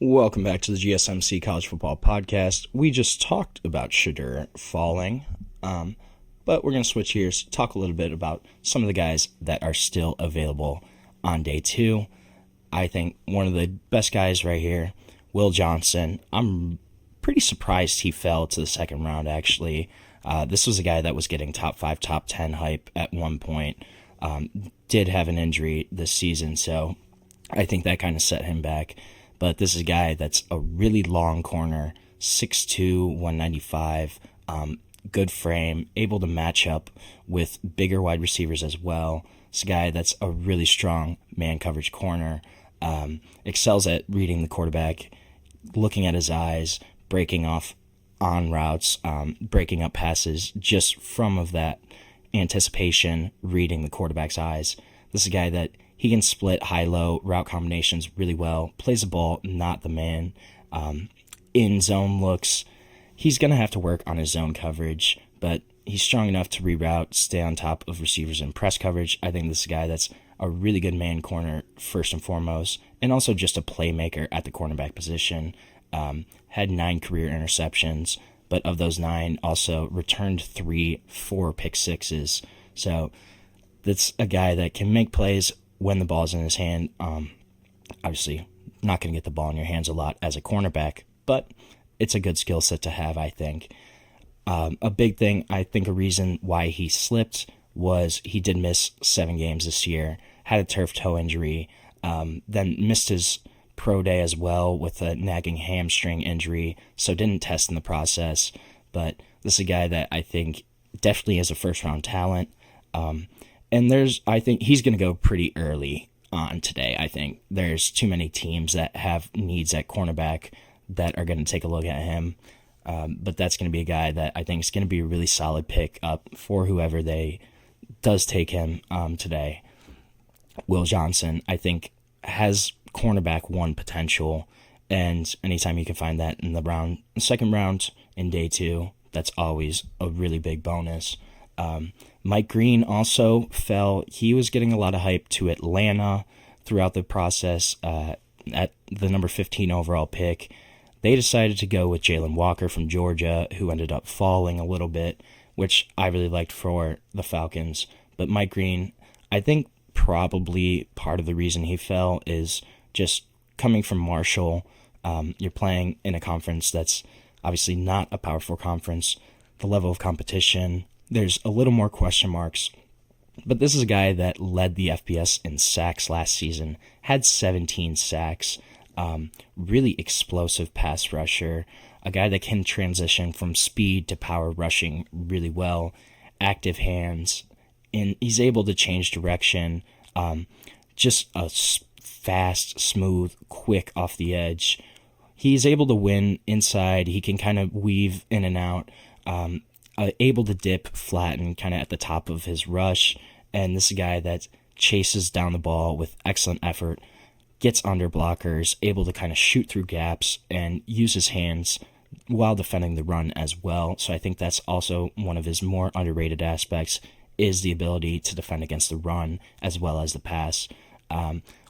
Welcome back to the GSMC College Football Podcast. We just talked about Shedeur falling, but we're going to switch gears, talk a little bit about some of the guys that are still available on day two. I think one of the best guys right here, Will Johnson. I'm pretty surprised he fell to the second round, actually. This was a guy that was getting top 5, top 10 hype at one point. Did have an injury this season, so I think that kind of set him back. But this is a guy that's a really long corner, 6'2", 195, good frame, able to match up with bigger wide receivers as well. It's a guy that's a really strong man coverage corner, excels at reading the quarterback, looking at his eyes, breaking off on routes, breaking up passes, just from that anticipation, reading the quarterback's eyes. This is a guy that he can split high-low route combinations really well, plays the ball, not the man. In zone looks, he's going to have to work on his zone coverage, but he's strong enough to reroute, stay on top of receivers in press coverage. I think this is a guy that's a really good man corner, first and foremost, and also just a playmaker at the cornerback position. Had 9 career interceptions, but of those 9, also returned 3 for pick sixes. So that's a guy that can make plays when the ball's in his hand. Obviously, not going to get the ball in your hands a lot as a cornerback, but it's a good skill set to have, I think. A big thing, I think a reason why he slipped was he did miss 7 games this year, had a turf toe injury, then missed his pro day as well with a nagging hamstring injury, so didn't test in the process. But this is a guy that I think definitely is a first-round talent. And I think he's going to go pretty early on today. I think there's too many teams that have needs at cornerback that are going to take a look at him. But that's going to be a guy that I think is going to be a really solid pick up for whoever does take him today. Will Johnson, I think, has cornerback 1 potential. And anytime you can find that in the second round in day 2, that's always a really big bonus. Mike Green also fell. He was getting a lot of hype to Atlanta throughout the process at the number 15 overall pick. They decided to go with Jalen Walker from Georgia, who ended up falling a little bit, which I really liked for the Falcons. But Mike Green, I think probably part of the reason he fell is just coming from Marshall. You're playing in a conference that's obviously not a Power 4 conference. The level of competition, there's a little more question marks, but this is a guy that led the FBS in sacks last season, had 17 sacks, really explosive pass rusher, a guy that can transition from speed to power rushing really well, active hands, and he's able to change direction, just a fast, smooth, quick off the edge. He's able to win inside, he can kind of weave in and out, able to dip, flatten kind of at the top of his rush, and this is a guy that chases down the ball with excellent effort, gets under blockers, able to kind of shoot through gaps and use his hands while defending the run as well. So I think that's also one of his more underrated aspects, is the ability to defend against the run as well as the pass.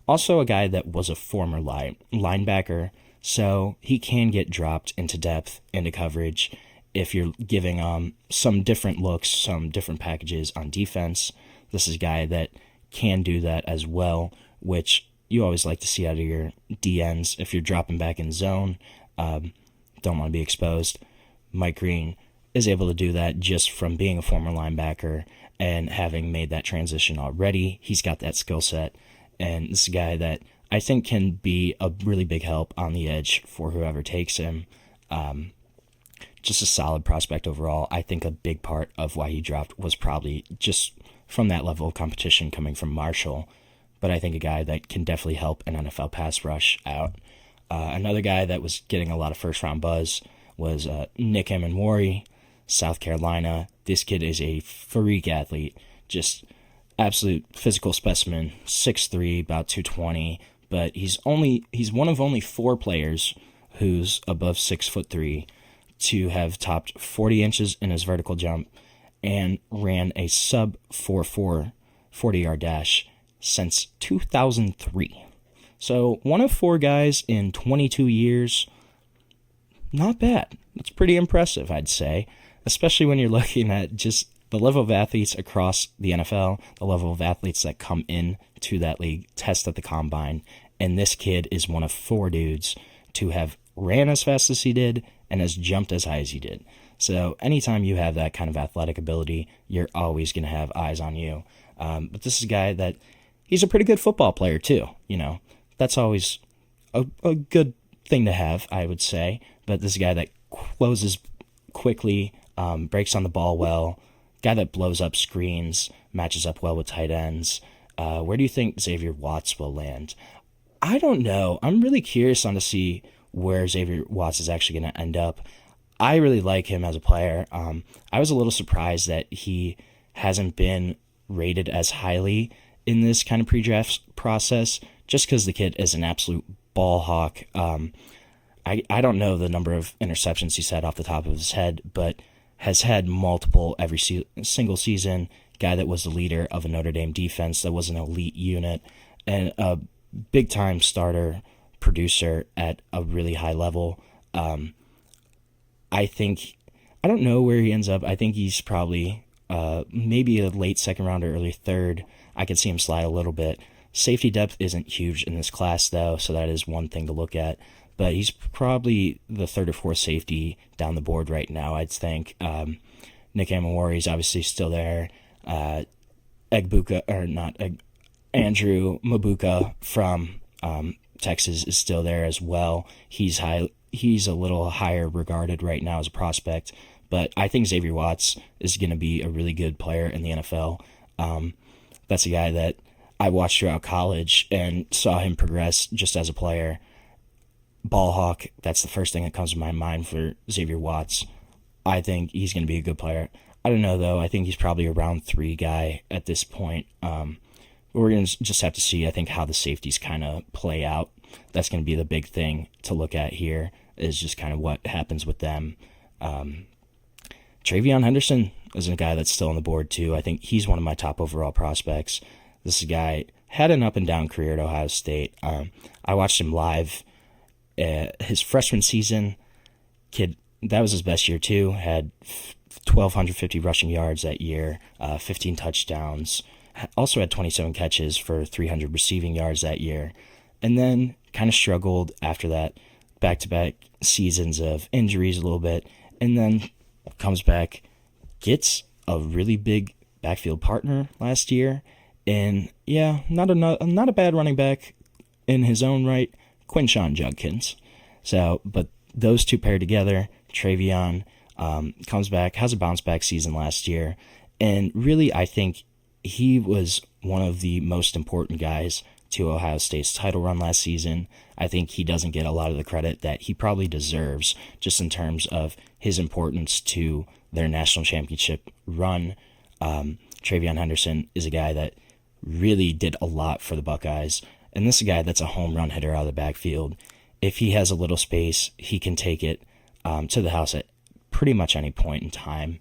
Also a guy that was a former linebacker, so he can get dropped into depth, into coverage, if you're giving some different looks, some different packages on defense. This is a guy that can do that as well, which you always like to see out of your DNs. If you're dropping back in zone, don't want to be exposed. Mike Green is able to do that just from being a former linebacker and having made that transition already. He's got that skill set, and this is a guy that I think can be a really big help on the edge for whoever takes him. Just a solid prospect overall. I think a big part of why he dropped was probably just from that level of competition coming from Marshall. But I think a guy that can definitely help an NFL pass rush out. Another guy that was getting a lot of first-round buzz was Nick Emmanwori, South Carolina. This kid is a freak athlete, just absolute physical specimen, 6'3", about 220. But he's one of only 4 players who's above 6'3" to have topped 40 inches in his vertical jump and ran a sub 4.4 40-yard dash since 2003. So one of 4 guys in 22 years, not bad. It's pretty impressive, I'd say, especially when you're looking at just the level of athletes across the NFL, the level of athletes that come in to that league, test at the combine, and this kid is one of 4 dudes to have ran as fast as he did and has jumped as high as he did. So anytime you have that kind of athletic ability, you're always going to have eyes on you. But this is a guy that, he's a pretty good football player too. That's always a good thing to have, I would say. But this is a guy that closes quickly, breaks on the ball well, guy that blows up screens, matches up well with tight ends. Where do you think Xavier Watts will land? I don't know. I'm really curious on to see where Xavier Watts is actually going to end up. I really like him as a player. I was a little surprised that he hasn't been rated as highly in this kind of pre-draft process, just because the kid is an absolute ball hawk. I don't know the number of interceptions he's had off the top of his head, but has had multiple every single season. Guy that was the leader of a Notre Dame defense that was an elite unit, and a big-time starter, producer at a really high level. I don't know where he ends up. I think he's probably maybe a late second round or early third. I could see him slide a little bit. Safety depth isn't huge in this class, though, so that is one thing to look at. But he's probably the 3rd or 4th safety down the board right now, I'd think. Nick Emmanwori is obviously still there. Andrew Mabuka from Texas is still there as well. He's a little higher regarded right now as a prospect, but I think Xavier Watts is going to be a really good player in the NFL. That's a guy that I watched throughout college and saw him progress just as a player. Ball hawk, that's the first thing that comes to my mind for Xavier Watts. I think he's going to be a good player. I don't know, though. I think he's probably a round 3 guy at this point. We're going to just have to see, I think, how the safeties kind of play out. That's going to be the big thing to look at here, is just kind of what happens with them. TreVeyon Henderson is a guy that's still on the board, too. I think he's one of my top overall prospects. This guy had an up-and-down career at Ohio State. I watched him live his freshman season. Kid, that was his best year, too. Had 1,250 rushing yards that year, 15 touchdowns. Also had 27 catches for 300 receiving yards that year. And then kind of struggled after that, back-to-back seasons of injuries a little bit. And then comes back, gets a really big backfield partner last year. And, yeah, not a bad running back in his own right, Quinshon Judkins. So, but those two paired together, TreVeyon comes back, has a bounce-back season last year. And really, I think he was one of the most important guys to Ohio State's title run last season. I think he doesn't get a lot of the credit that he probably deserves, just in terms of his importance to their national championship run. TreVeyon Henderson is a guy that really did a lot for the Buckeyes, and this is a guy that's a home run hitter out of the backfield. If he has a little space, he can take it to the house at pretty much any point in time.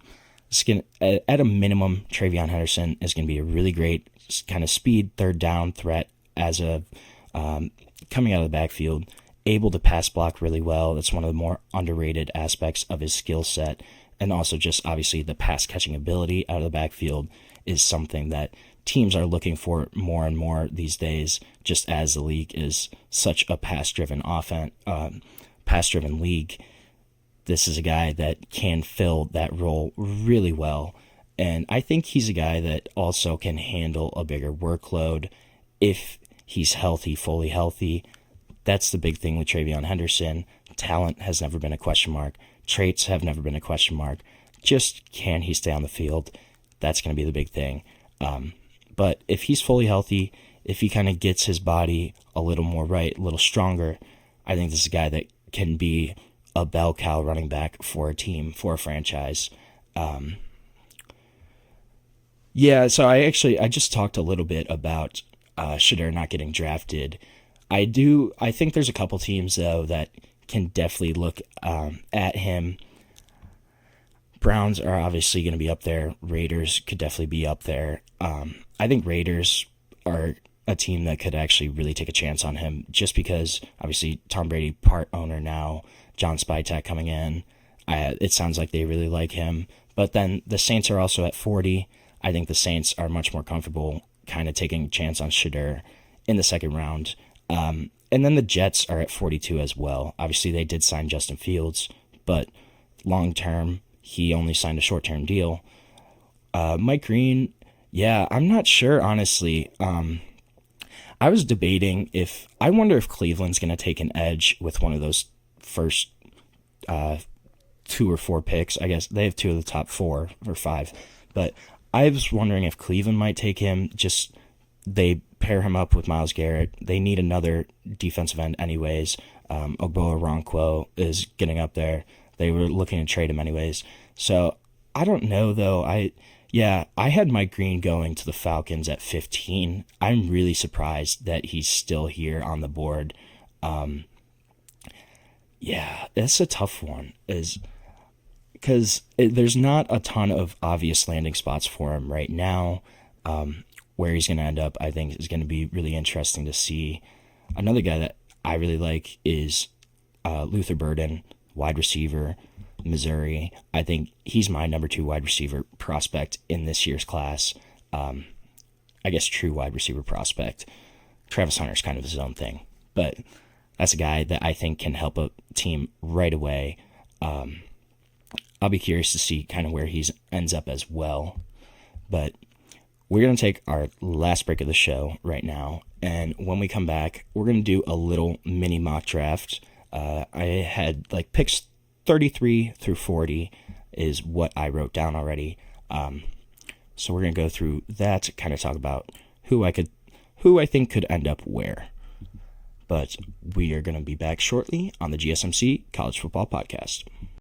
At a minimum, TreVeyon Henderson is going to be a really great kind of speed third down threat as a coming out of the backfield, able to pass block really well. That's one of the more underrated aspects of his skill set. And also just obviously the pass catching ability out of the backfield is something that teams are looking for more and more these days, just as the league is such a pass-driven league. This is a guy that can fill that role really well. And I think he's a guy that also can handle a bigger workload if he's healthy, fully healthy. That's the big thing with TreVeyon Henderson. Talent has never been a question mark. Traits have never been a question mark. Just can he stay on the field? That's going to be the big thing. But if he's fully healthy, if he kind of gets his body a little more right, a little stronger, I think this is a guy that can be a bell cow running back for a team, for a franchise. So I just talked a little bit about Shedeur not getting drafted. I think there's a couple teams, though, that can definitely look at him. Browns are obviously going to be up there. Raiders could definitely be up there. I think Raiders are a team that could actually really take a chance on him, just because obviously Tom Brady part owner now, John Spytek coming in. It sounds like they really like him. But then the Saints are also at 40. I think the Saints are much more comfortable kind of taking a chance on Shedeur in the second round. And then the Jets are at 42 as well. Obviously, they did sign Justin Fields, but long term, he only signed a short-term deal. Mike Green, yeah, I'm not sure, honestly. I was debating I wonder if Cleveland's going to take an edge with one of those first 2 or 4 picks. I guess they have 2 of the top 4 or 5. But I was wondering if Cleveland might take him. Just they pair him up with Myles Garrett. They need another defensive end anyways. Ogbo is getting up there. They were looking to trade him anyways. So I don't know, though. I had Mike Green going to the Falcons at 15. I'm really surprised that he's still here on the board. It's a tough one, because there's not a ton of obvious landing spots for him right now. Where he's going to end up, I think, is going to be really interesting to see. Another guy that I really like is Luther Burden, wide receiver, Missouri. I think he's my number 2 wide receiver prospect in this year's class. I guess true wide receiver prospect. Travis Hunter's kind of his own thing, but that's a guy that I think can help a team right away. I'll be curious to see kind of where he ends up as well. But we're going to take our last break of the show right now, and when we come back, we're going to do a little mini mock draft. I had picks 33 through 40 is what I wrote down already. So we're going to go through that, kind of talk about who I think could end up where. But we are going to be back shortly on the GSMC College Football Podcast.